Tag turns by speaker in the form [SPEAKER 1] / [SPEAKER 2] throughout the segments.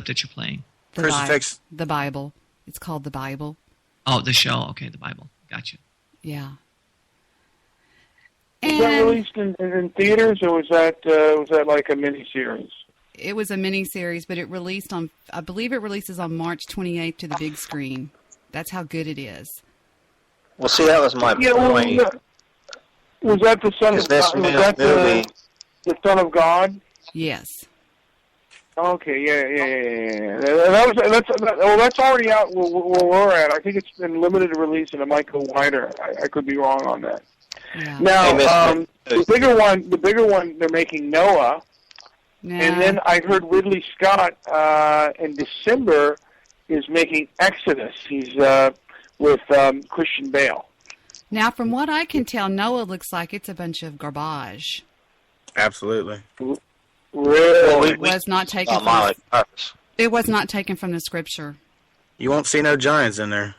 [SPEAKER 1] that you're playing?
[SPEAKER 2] Crucifix.
[SPEAKER 3] The Bible. It's called The Bible.
[SPEAKER 1] Oh, the show. Okay, the Bible. Gotcha.
[SPEAKER 3] Yeah.
[SPEAKER 4] Was that released in theaters, or was that like a miniseries?
[SPEAKER 3] It was a miniseries, but it released on, I believe it releases on March 28th to the big screen. That's how good it is.
[SPEAKER 5] Well, see, that was my point.
[SPEAKER 4] Was that the Son of God? Was that the Son of God?
[SPEAKER 3] Yes.
[SPEAKER 4] Okay, yeah. That's already out where we're at. I think it's been limited release, and it might go wider. I could be wrong on that.
[SPEAKER 3] Yeah.
[SPEAKER 4] Now, the bigger one, they're making Noah, and then I heard Ridley Scott in December is making Exodus. He's with Christian Bale.
[SPEAKER 3] Now, from what I can tell, Noah looks like it's a bunch of garbage.
[SPEAKER 2] Absolutely.
[SPEAKER 4] Really?
[SPEAKER 3] It was not taken from the scripture.
[SPEAKER 2] You won't see no giants in there.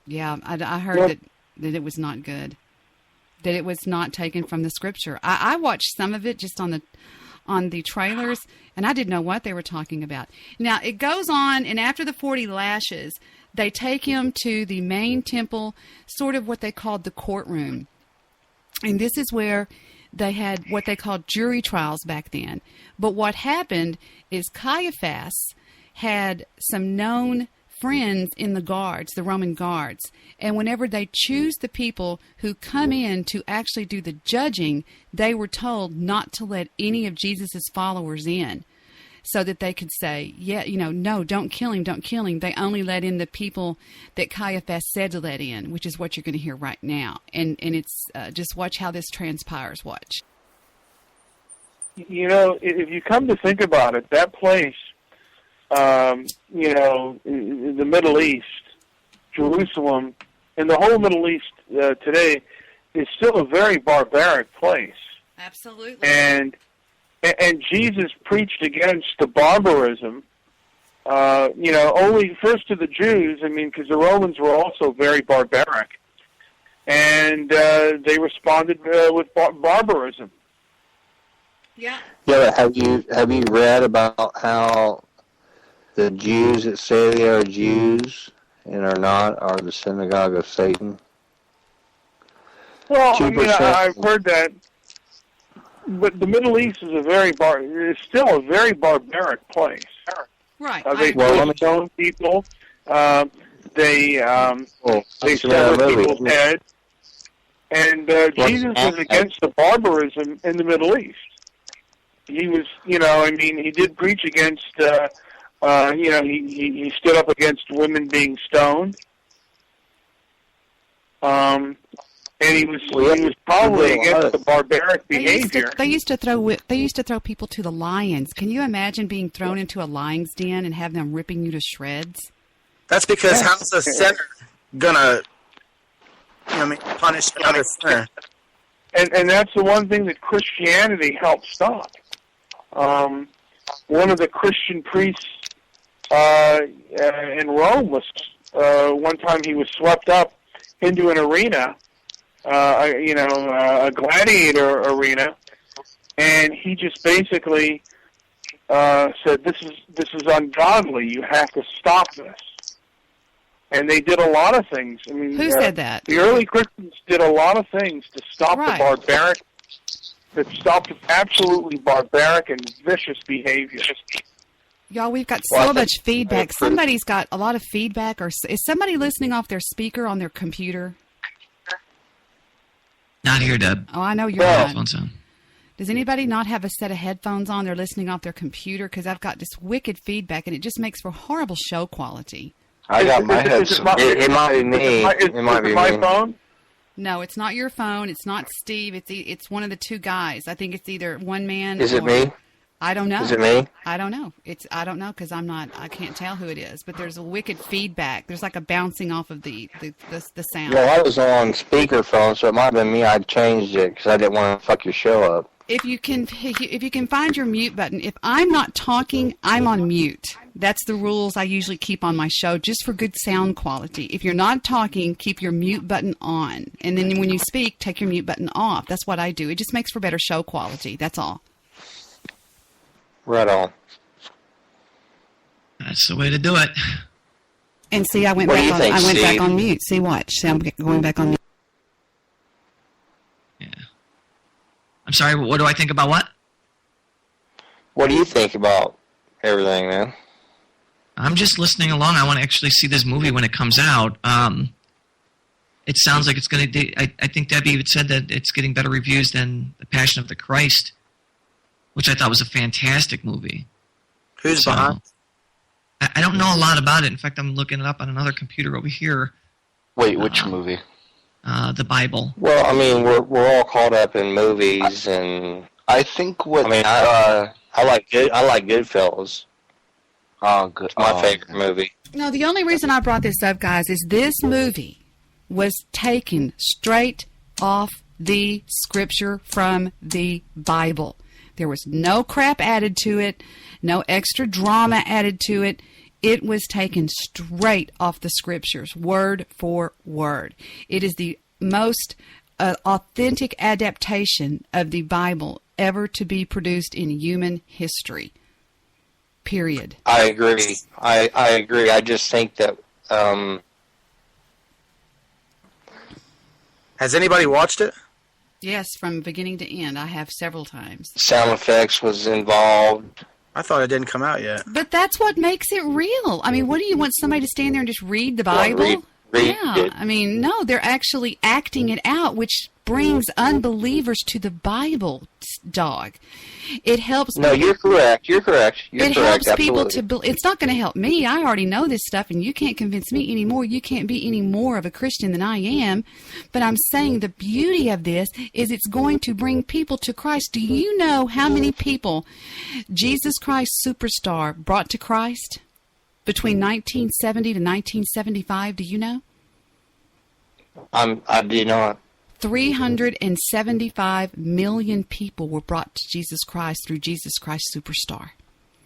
[SPEAKER 3] Yeah, I heard that it was not good. That it was not taken from the scripture. I watched some of it just on the trailers, and I didn't know what they were talking about. Now, it goes on, and after the 40 lashes, they take him to the main temple, sort of what they called the courtroom. And this is where they had what they called jury trials back then. But what happened is Caiaphas had some known friends in the guards, the Roman guards, and whenever they choose the people who come in to actually do the judging, they were told not to let any of Jesus's followers in, so that they could say, no, don't kill him. They only let in the people that Caiaphas said to let in, which is what you're going to hear right now. And it's just watch how this transpires. Watch.
[SPEAKER 4] If you come to think about it, that place, in the Middle East, Jerusalem, and the whole Middle East today is still a very barbaric place.
[SPEAKER 3] Absolutely.
[SPEAKER 4] And Jesus preached against the barbarism, only first to the Jews, because the Romans were also very barbaric. And they responded with barbarism.
[SPEAKER 3] Yeah.
[SPEAKER 5] Yeah, have you read about how the Jews that say they are Jews and are not are the synagogue of Satan?
[SPEAKER 4] Well, I've heard that. But the Middle East is still a very barbaric place.
[SPEAKER 3] Right.
[SPEAKER 4] They stone people. They sever people's heads. And Jesus was against the barbarism in the Middle East. He was, he did preach against, he stood up against women being stoned. And he was probably against the barbaric behavior.
[SPEAKER 3] They used to throw people to the lions. Can you imagine being thrown into a lion's den and have them ripping you to shreds?
[SPEAKER 2] That's because how's a sinner gonna, punish another sinner?
[SPEAKER 4] And that's the one thing that Christianity helped stop. One of the Christian priests in Rome was one time he was swept up into an arena. A gladiator arena, and he just basically said, "This is ungodly. You have to stop this." And they did a lot of things.
[SPEAKER 3] Who said that?
[SPEAKER 4] The early Christians did a lot of things to stop the absolutely barbaric and vicious behavior.
[SPEAKER 3] Y'all, we've got so much feedback. Somebody's got a lot of feedback, or is somebody listening off their speaker on their computer?
[SPEAKER 1] Not here, Deb.
[SPEAKER 3] Oh, I know you're not.
[SPEAKER 1] Headphones on.
[SPEAKER 3] Does anybody not have a set of headphones on? They're listening off their computer, because I've got this wicked feedback, and it just makes for horrible show quality.
[SPEAKER 5] I got my headphones. It might be me. It might be
[SPEAKER 4] my
[SPEAKER 5] me.
[SPEAKER 4] phone?
[SPEAKER 3] No, it's not your phone. It's not Steve. It's one of the two guys. I think it's either one man.
[SPEAKER 5] Is it me?
[SPEAKER 3] I don't know.
[SPEAKER 5] Is it me?
[SPEAKER 3] I don't know. I don't know, because I can't tell who it is. But there's a wicked feedback. There's like a bouncing off of the sound.
[SPEAKER 5] Well, I was on speakerphone, so it might have been me. I changed it because I didn't want to fuck your show up.
[SPEAKER 3] If you can find your mute button. If I'm not talking, I'm on mute. That's the rules I usually keep on my show, just for good sound quality. If you're not talking, keep your mute button on. And then when you speak, take your mute button off. That's what I do. It just makes for better show quality. That's all.
[SPEAKER 5] Right on.
[SPEAKER 1] That's the way to do it.
[SPEAKER 3] And see, I went
[SPEAKER 5] What do
[SPEAKER 3] back
[SPEAKER 5] you
[SPEAKER 3] on.
[SPEAKER 5] think,
[SPEAKER 3] I went back
[SPEAKER 5] Steve?
[SPEAKER 3] on mute. See, watch. See, I'm going back on mute.
[SPEAKER 1] Yeah. I'm sorry, what do I think about what?
[SPEAKER 5] What do you think about everything, man?
[SPEAKER 1] I'm just listening along. I want to actually see this movie when it comes out. It sounds like it's going to... I think Debbie had said that it's getting better reviews than The Passion of the Christ, which I thought was a fantastic movie.
[SPEAKER 2] Who's behind?
[SPEAKER 1] I don't know a lot about it. In fact, I'm looking it up on another computer over here.
[SPEAKER 5] Wait, which movie?
[SPEAKER 1] The Bible.
[SPEAKER 5] Well, I mean, we're all caught up in movies, and I think I like Goodfellas. Oh, good. It's my favorite movie.
[SPEAKER 3] No, the only reason I brought this up, guys, is this movie was taken straight off the scripture from the Bible. There was no crap added to it, no extra drama added to it. It was taken straight off the scriptures, word for word. It is the most authentic adaptation of the Bible ever to be produced in human history. Period.
[SPEAKER 5] I agree. I agree. I just think that...
[SPEAKER 2] Has anybody watched it?
[SPEAKER 3] Yes, from beginning to end. I have several times.
[SPEAKER 5] sound effects was involved.
[SPEAKER 2] I thought it didn't come out yet.
[SPEAKER 3] But that's what makes it real. I mean, what do you want somebody to stand there and just read the Bible?
[SPEAKER 5] Read
[SPEAKER 3] yeah,
[SPEAKER 5] it.
[SPEAKER 3] I mean, no, they're actually acting it out, which brings unbelievers to the Bible, Dawg. It helps.
[SPEAKER 5] No, you're correct. You're correct. It
[SPEAKER 3] helps people
[SPEAKER 5] absolutely.
[SPEAKER 3] to believe. It's not going to help me. I already know this stuff, and you can't convince me anymore. You can't be any more of a Christian than I am. But I'm saying the beauty of this is it's going to bring people to Christ. Do you know how many people Jesus Christ Superstar brought to Christ between 1970 to 1975? Do you know?
[SPEAKER 5] I do not.
[SPEAKER 3] 375 million people were brought to Jesus Christ through Jesus Christ Superstar.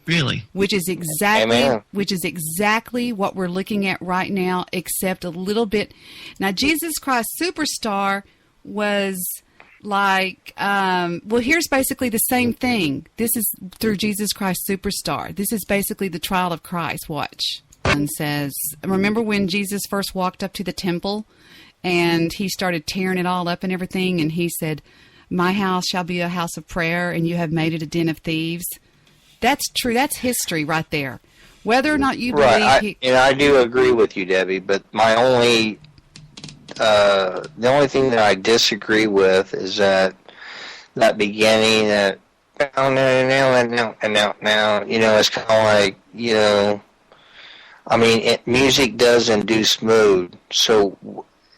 [SPEAKER 1] Really?
[SPEAKER 3] Which is exactly
[SPEAKER 5] Amen.
[SPEAKER 3] what we're looking at right now, except a little bit. Now, Jesus Christ Superstar was like, well, here's basically the same thing. This is through Jesus Christ Superstar. This is basically the trial of Christ. Watch. And says, remember when Jesus first walked up to the temple and he started tearing it all up and everything, and he said, "My house shall be a house of prayer, and you have made it a den of thieves." That's true. That's history right there. Whether or not you believe...
[SPEAKER 5] Right, and I do agree with you, Debbie, but my only... the only thing that I disagree with is that beginning, that now, you know, it's kind of like, you know, I mean, music does induce mood, so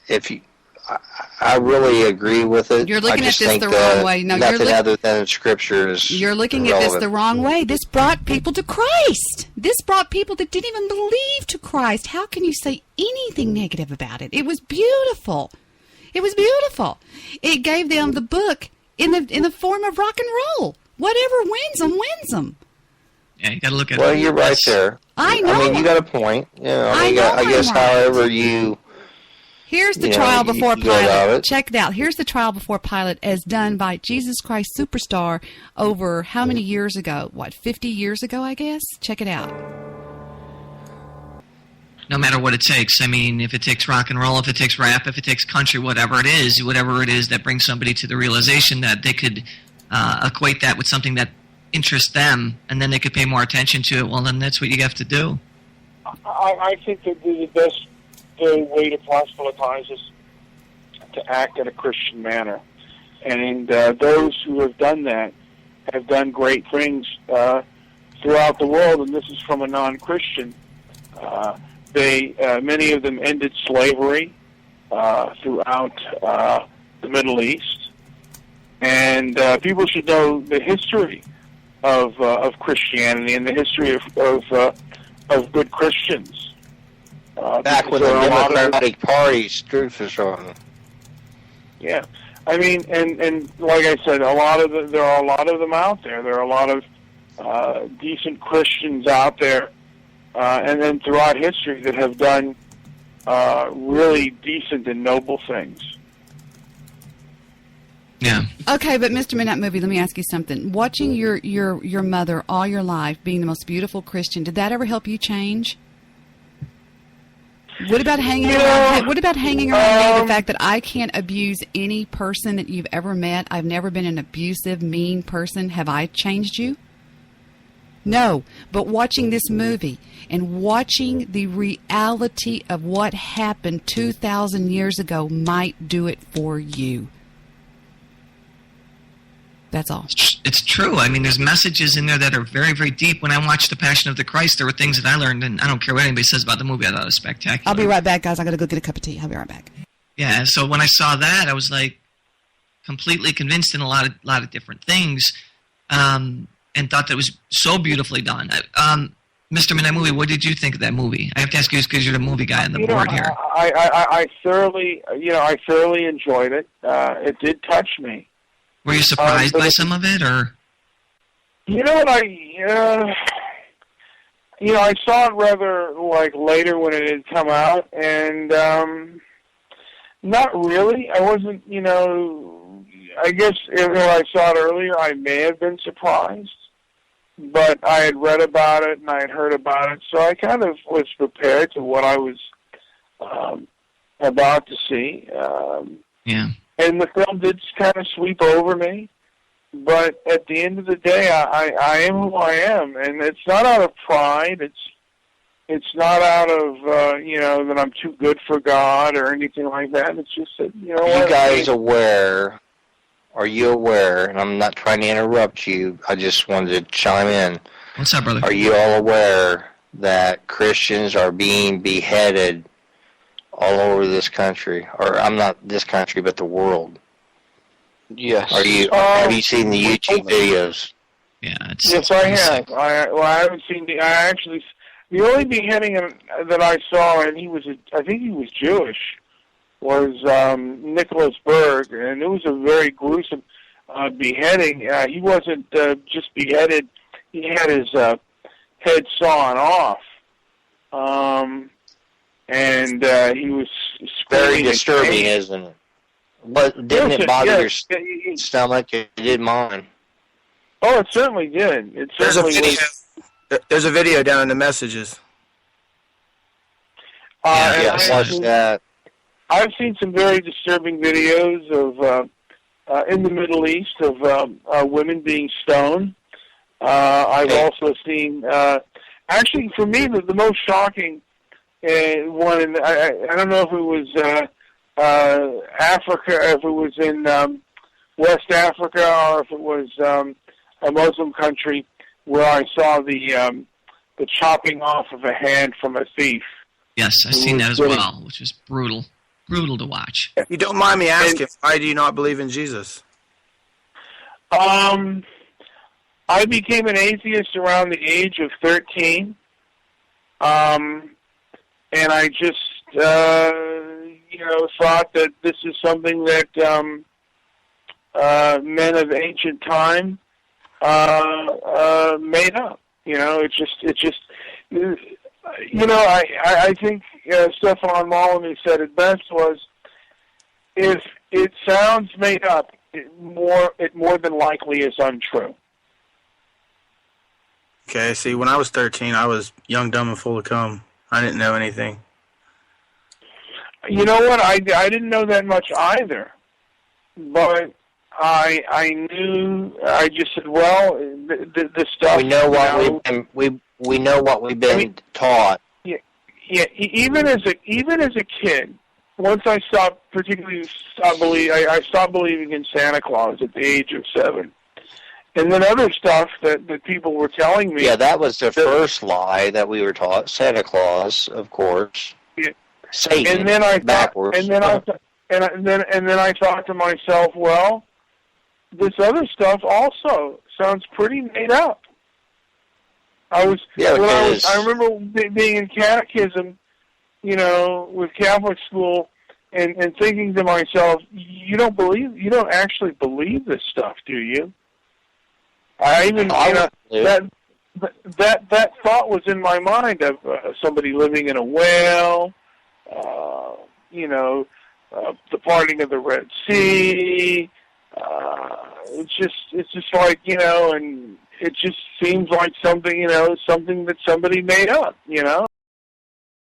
[SPEAKER 5] if you... I really agree with it.
[SPEAKER 3] You're looking
[SPEAKER 5] I just
[SPEAKER 3] at this
[SPEAKER 5] think
[SPEAKER 3] the wrong way. No,
[SPEAKER 5] nothing other than Scripture is
[SPEAKER 3] You're looking at this the wrong way. This brought people to Christ. This brought people that didn't even believe to Christ. How can you say anything negative about it? It was beautiful. It was beautiful. It gave them the book in the form of rock and roll. Whatever wins them.
[SPEAKER 1] Yeah, you got to look at it.
[SPEAKER 5] Well, you're right there.
[SPEAKER 3] I know.
[SPEAKER 5] I mean, you got a point. You know,
[SPEAKER 3] I know
[SPEAKER 5] I guess
[SPEAKER 3] I'm right.
[SPEAKER 5] however you...
[SPEAKER 3] Here's the
[SPEAKER 5] You know,
[SPEAKER 3] trial before
[SPEAKER 5] you go about
[SPEAKER 3] Pilate.
[SPEAKER 5] it.
[SPEAKER 3] Check it out. Here's the trial before Pilate as done by Jesus Christ Superstar over how many years ago? 50 years ago, I guess? Check it out.
[SPEAKER 1] No matter what it takes. I mean, if it takes rock and roll, if it takes rap, if it takes country, whatever it is that brings somebody to the realization that they could equate that with something that interests them, and then they could pay more attention to it, well, then that's what you have to do.
[SPEAKER 4] I think that the best way to proselytize is to act in a Christian manner. And those who have done that have done great things throughout the world, and this is from a non-Christian. Many of them ended slavery throughout the Middle East. And people should know the history of Christianity and the history of good Christians.
[SPEAKER 5] Back when the Democratic Party stood for something.
[SPEAKER 4] Yeah, I mean, and like I said, there are a lot of them out there. There are a lot of decent Christians out there, and then throughout history that have done really decent and noble things.
[SPEAKER 1] Yeah.
[SPEAKER 3] Okay, but Mr. Midnight Movie, let me ask you something. Watching your mother all your life being the most beautiful Christian, did that ever help you change? What about hanging around? What about hanging around me? The fact that I can't abuse any person that you've ever met. I've never been an abusive, mean person. Have I changed you? No. But watching this movie and watching the reality of what happened 2,000 years ago might do it for you. That's all.
[SPEAKER 1] It's true. I mean, there's messages in there that are very, very deep. When I watched The Passion of the Christ, there were things that I learned, and I don't care what anybody says about the movie. I thought it was spectacular.
[SPEAKER 3] I'll be right back, guys. I got to go get a cup of tea. I'll be right back.
[SPEAKER 1] Yeah, so when I saw that, I was like completely convinced in a lot of different things, and thought that it was so beautifully done. Mr. Midnight Movie, what did you think of that movie? I have to ask you because you're the movie guy on the board here.
[SPEAKER 4] I thoroughly enjoyed it. It did touch me.
[SPEAKER 1] Were you surprised by some of it, or?
[SPEAKER 4] You know what, I saw it rather like later when it had come out, and not really. I wasn't, I guess if I saw it earlier, I may have been surprised, but I had read about it and I had heard about it, so I kind of was prepared to what I was about to see.
[SPEAKER 1] Yeah.
[SPEAKER 4] And the film did kind of sweep over me, but at the end of the day, I am who I am, and it's not out of pride. It's not out of that I'm too good for God or anything like that. It's just that
[SPEAKER 5] Are you aware? And I'm not trying to interrupt you. I just wanted to chime in.
[SPEAKER 1] What's up, brother?
[SPEAKER 5] Are you all aware that Christians are being beheaded all over this country, or I'm not this country, but the world?
[SPEAKER 6] Yes.
[SPEAKER 5] Have you seen the YouTube videos?
[SPEAKER 1] Yeah.
[SPEAKER 4] Yes, I have. I haven't seen the only beheading that I saw, and I think he was Jewish, was Nicholas Berg, and it was a very gruesome beheading. He wasn't just beheaded; he had his head sawn off. And he was
[SPEAKER 5] very disturbing, isn't it? But didn't it bother your stomach? It did mine.
[SPEAKER 4] Oh, it certainly did. It certainly
[SPEAKER 2] There's a video down in the messages.
[SPEAKER 5] I watched that.
[SPEAKER 4] I've seen some very disturbing videos of in the Middle East of women being stoned. I've also seen, actually, for me, the most shocking one, and I don't know if it was Africa, if it was in West Africa, or if it was a Muslim country, where I saw the chopping off of a hand from a thief.
[SPEAKER 1] Yes, I've seen that as well, which is brutal to watch.
[SPEAKER 2] If you don't mind me asking, why do you not believe in Jesus?
[SPEAKER 4] I became an atheist around the age of 13. And I just, thought that this is something that men of ancient time made up. I think Stefan Molyneux said it best was, if it sounds made up, it more than likely is untrue.
[SPEAKER 2] Okay, see, when I was 13, I was young, dumb, and full of cum. I didn't know anything.
[SPEAKER 4] You know what? I didn't know that much either, but I knew. I just said, well, this stuff.
[SPEAKER 5] We know what we've been taught.
[SPEAKER 4] Yeah. Even as a kid, once I stopped believing in Santa Claus at the age of 7. And then other stuff that people were telling me.
[SPEAKER 5] Yeah, that was the first lie that we were taught. Santa Claus, of course.
[SPEAKER 4] Yeah.
[SPEAKER 5] Satan.
[SPEAKER 4] And then I
[SPEAKER 5] backwards.
[SPEAKER 4] And then I thought to myself, well, this other stuff also sounds pretty made up. I remember being in catechism, with Catholic school, and thinking to myself, you don't actually believe this stuff, do you? That thought was in my mind of somebody living in a whale, the parting of the Red Sea, it's just like, and it just seems like something, something that somebody made up,